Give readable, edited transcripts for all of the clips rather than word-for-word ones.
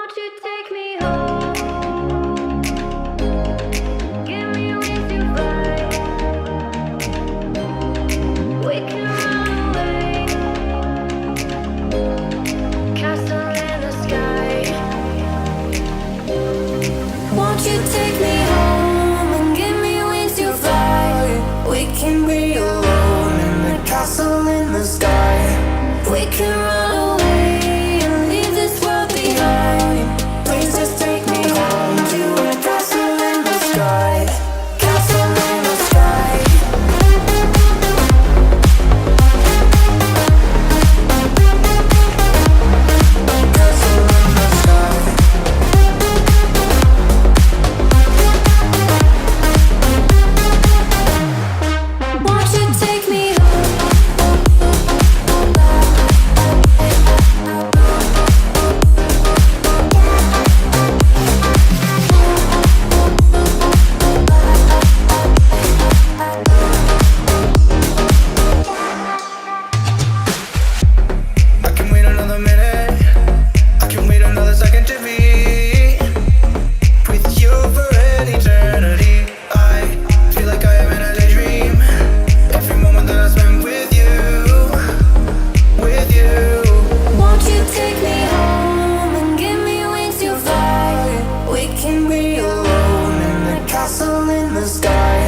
Won't you take me home? Give me wings to fly. We can run away. Castle in the sky. Won't you take me home and give me wings to fly? We can be alone in the castle in the sky. We can run away and leave this world behind. Please just take me home to a castle in the sky. Castle in the sky. Castle in the sky. Won't you take me home? I can wait another minute. I can wait another second to be with you for an eternity. I feel like I am in a daydream. Every moment that I spend with you, with you. Won't you take me home and give me wings to fly? We can be alone in the castle in the sky.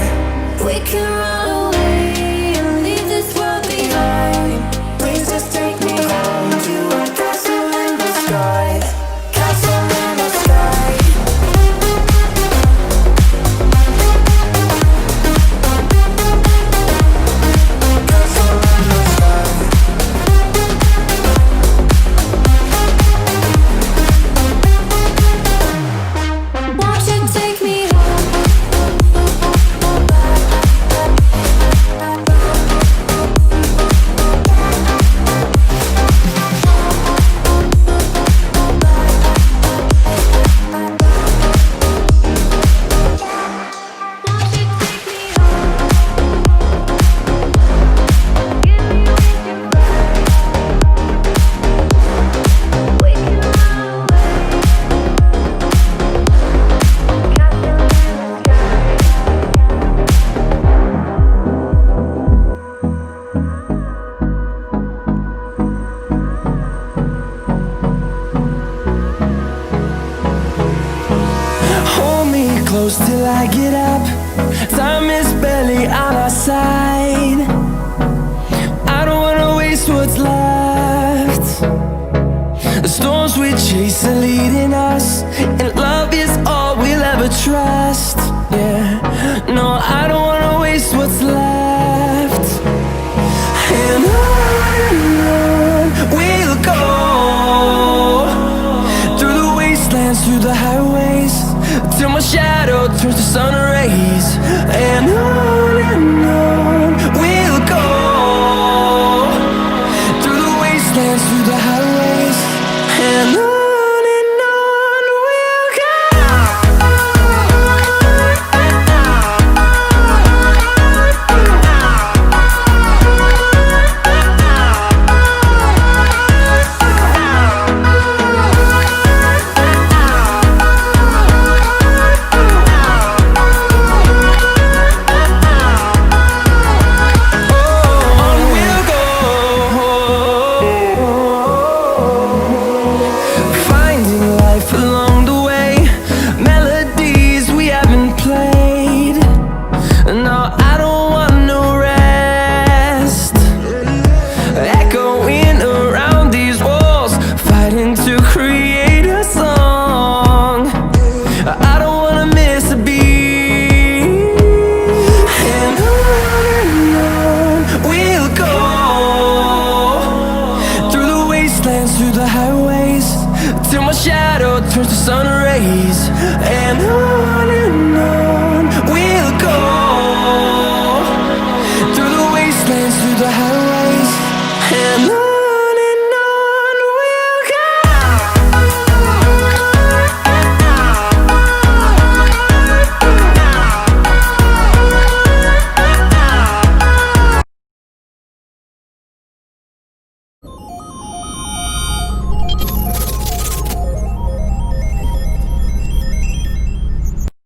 We can run away and leave this world behind. Please just take me home to a castle in the sky. Castle in the sky. Castle in the sky. Won't you take me home? Won't you take me home? Give me wings to fly. We can run away. Castle in the Hold me close till I get up. Time is barely on our side. I don't wanna waste what's left. The storms we chase are leading us, and love is all we'll ever trust. Yeah, no, I don't wanna waste what's left. And on we'll go, through the wastelands, through the highways, till my shadow turns to sun rays. And on we'll go, through the wastelands, through the highways, and on we'll go. On we'll go, finding life along the way, melodies we haven't played. No, I don't want no rest, echoing around these walls, fighting to create a song. I don't wanna miss a beat. And on we'll go, through the wastelands, through the highways, till my shadow turns to sun rays. And on